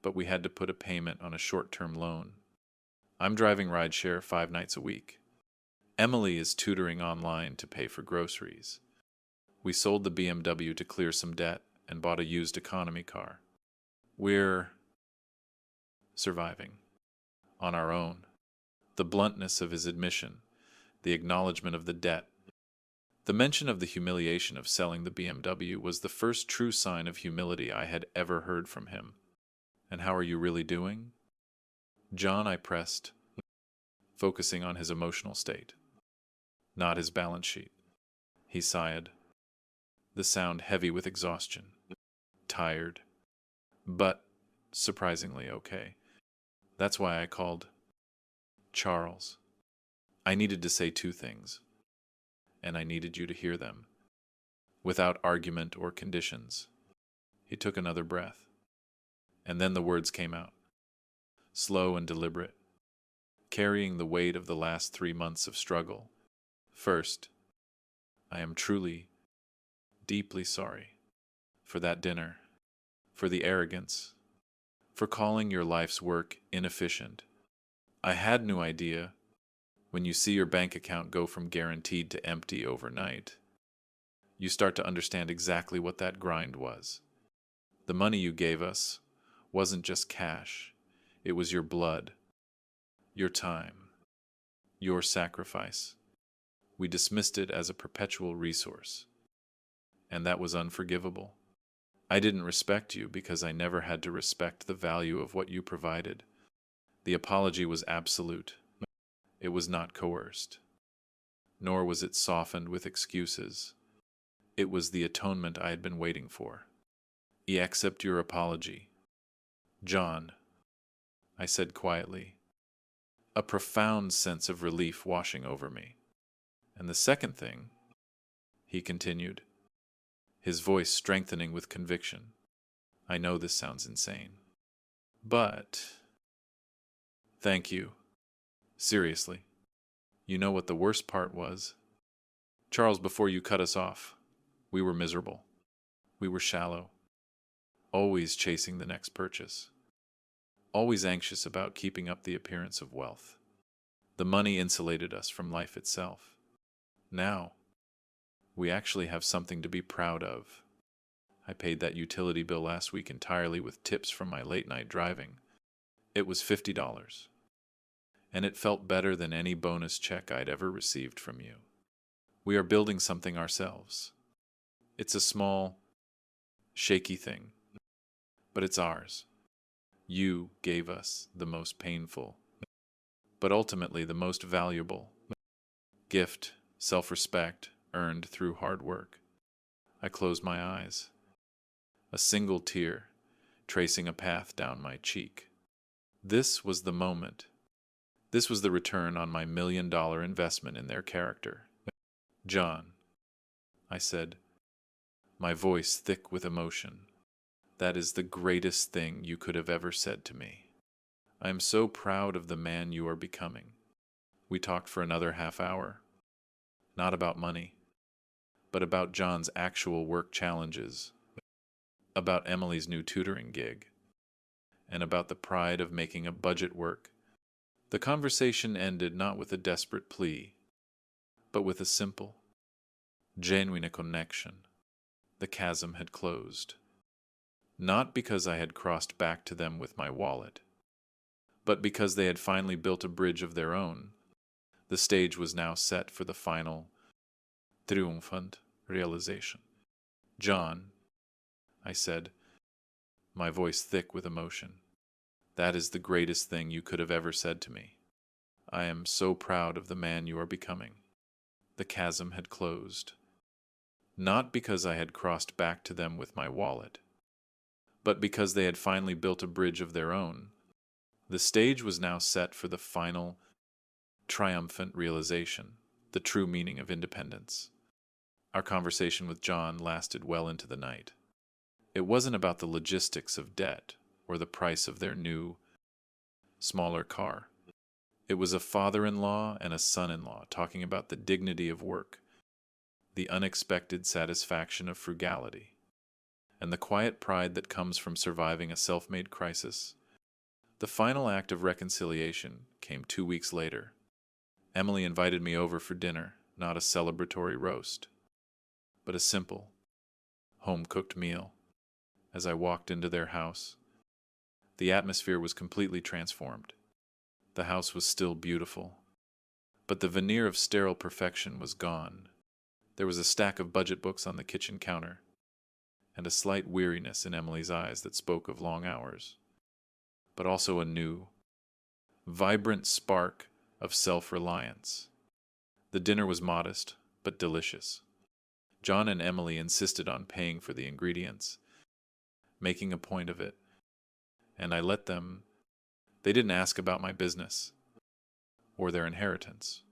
but we had to put a payment on a short-term loan. I'm driving rideshare 5 nights a week. Emily is tutoring online to pay for groceries. We sold the BMW to clear some debt and bought a used economy car. We're surviving on our own. The bluntness of his admission, the acknowledgement of the debt, the mention of the humiliation of selling the BMW was the first true sign of humility I had ever heard from him. And how are you really doing? John, I pressed, focusing on his emotional state, not his balance sheet. He sighed, the sound heavy with exhaustion. Tired, but surprisingly okay. That's why I called. Charles, I needed to say 2 things, and I needed you to hear them, without argument or conditions. He took another breath, and then the words came out, slow and deliberate, carrying the weight of the last 3 months of struggle. First, I am truly, deeply sorry for that dinner, for the arrogance, for calling your life's work inefficient. I had no idea. When you see your bank account go from guaranteed to empty overnight, you start to understand exactly what that grind was. The money you gave us wasn't just cash. It was your blood, your time, your sacrifice. We dismissed it as a perpetual resource, and that was unforgivable. I didn't respect you because I never had to respect the value of what you provided. The apology was absolute. It was not coerced, nor was it softened with excuses. It was the atonement I had been waiting for. I accept your apology. John, I said quietly, a profound sense of relief washing over me. And the second thing, he continued, his voice strengthening with conviction. I know this sounds insane, but thank you. Seriously. You know what the worst part was? Charles, before you cut us off, we were miserable. We were shallow, always chasing the next purchase, always anxious about keeping up the appearance of wealth. The money insulated us from life itself. Now, we actually have something to be proud of. I paid that utility bill last week entirely with tips from my late-night driving. It was $50, and it felt better than any bonus check I'd ever received from you. We are building something ourselves. It's a small, shaky thing, but it's ours. You gave us the most painful, but ultimately the most valuable gift, self-respect, earned through hard work. I closed my eyes, a single tear tracing a path down my cheek. This was the moment. This was the return on my $1 million investment in their character. John, I said, my voice thick with emotion, that is the greatest thing you could have ever said to me. I am so proud of the man you are becoming. We talked for another half hour, not about money, but about John's actual work challenges, about Emily's new tutoring gig, and about the pride of making a budget work. The conversation ended not with a desperate plea, but with a simple, genuine connection. The chasm had closed. Not because I had crossed back to them with my wallet, but because they had finally built a bridge of their own. The stage was now set for the final, triumphant realization. John, I said, my voice thick with emotion, that is the greatest thing you could have ever said to me. I am so proud of the man you are becoming. The chasm had closed. Not because I had crossed back to them with my wallet, but because they had finally built a bridge of their own. The stage was now set for the final, triumphant realization, the true meaning of independence. Our conversation with John lasted well into the night. It wasn't about the logistics of debt or the price of their new, smaller car. It was a father-in-law and a son-in-law talking about the dignity of work, the unexpected satisfaction of frugality, and the quiet pride that comes from surviving a self-made crisis. The final act of reconciliation came 2 weeks later. Emily invited me over for dinner, not a celebratory roast, but a simple, home-cooked meal. As I walked into their house, the atmosphere was completely transformed. The house was still beautiful, but the veneer of sterile perfection was gone. There was a stack of budget books on the kitchen counter, and a slight weariness in Emily's eyes that spoke of long hours, but also a new, vibrant spark of self-reliance. The dinner was modest, but delicious. John and Emily insisted on paying for the ingredients, making a point of it, and I let them. They didn't ask about my business, or their inheritance,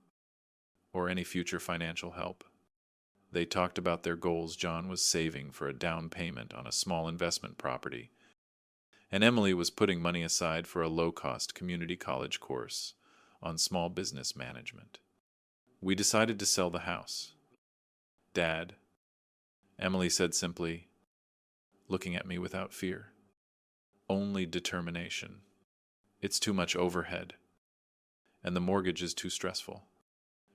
or any future financial help. They talked about their goals. John was saving for a down payment on a small investment property, and Emily was putting money aside for a low-cost community college course on small business management. We decided to sell the house. Dad, Emily said simply, looking at me without fear. Only determination. It's too much overhead, and the mortgage is too stressful.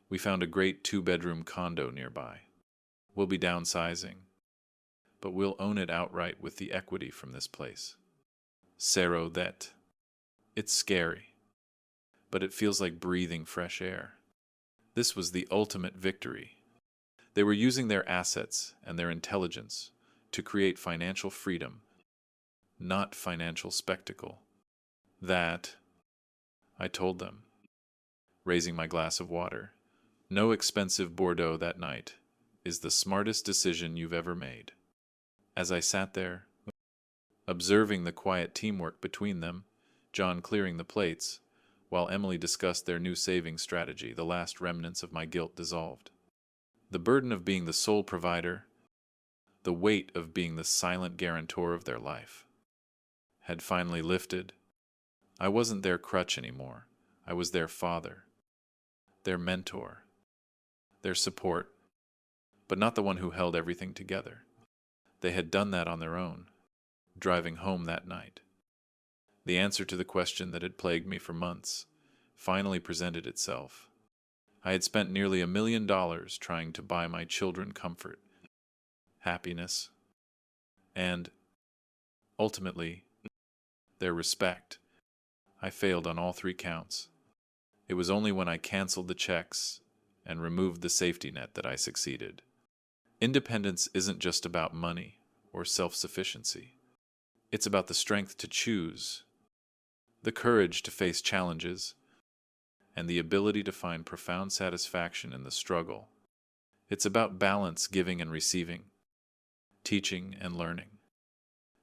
We found a great 2-bedroom condo nearby. We'll be downsizing, but we'll own it outright with the equity from this place. Cero that. It's scary, but it feels like breathing fresh air. This was the ultimate victory. They were using their assets and their intelligence to create financial freedom, not financial spectacle. That, I told them, raising my glass of water, no expensive Bordeaux that night, is the smartest decision you've ever made. As I sat there, observing the quiet teamwork between them, John clearing the plates, while Emily discussed their new saving strategy, the last remnants of my guilt dissolved. The burden of being the sole provider, the weight of being the silent guarantor of their life, had finally lifted. I wasn't their crutch anymore. I was their father, their mentor, their support, but not the one who held everything together. They had done that on their own, driving home that night. The answer to the question that had plagued me for months finally presented itself. I had spent nearly $1 million trying to buy my children comfort, happiness, and, ultimately, their respect. I failed on all 3 counts. It was only when I canceled the checks and removed the safety net that I succeeded. Independence isn't just about money or self-sufficiency. It's about the strength to choose, the courage to face challenges, and the ability to find profound satisfaction in the struggle. It's about balance, giving and receiving, teaching and learning,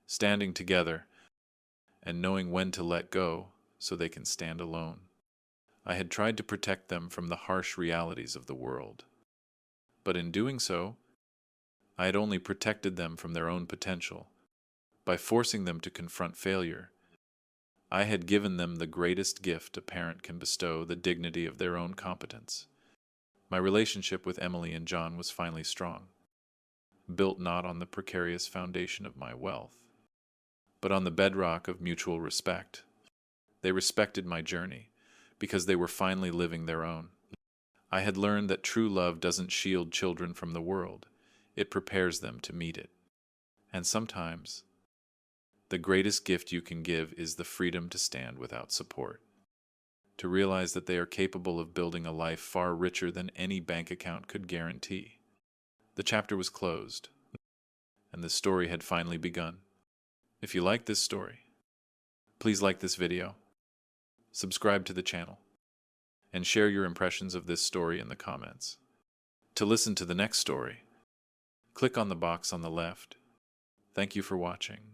standing together, and knowing when to let go so they can stand alone. I had tried to protect them from the harsh realities of the world, but in doing so, I had only protected them from their own potential. By forcing them to confront failure, I had given them the greatest gift a parent can bestow, the dignity of their own competence. My relationship with Emily and John was finally strong, built not on the precarious foundation of my wealth, but on the bedrock of mutual respect. They respected my journey because they were finally living their own. I had learned that true love doesn't shield children from the world, it prepares them to meet it. And sometimes, the greatest gift you can give is the freedom to stand without support, to realize that they are capable of building a life far richer than any bank account could guarantee. The chapter was closed, and the story had finally begun. If you like this story, please like this video, subscribe to the channel, and share your impressions of this story in the comments. To listen to the next story, click on the box on the left. Thank you for watching.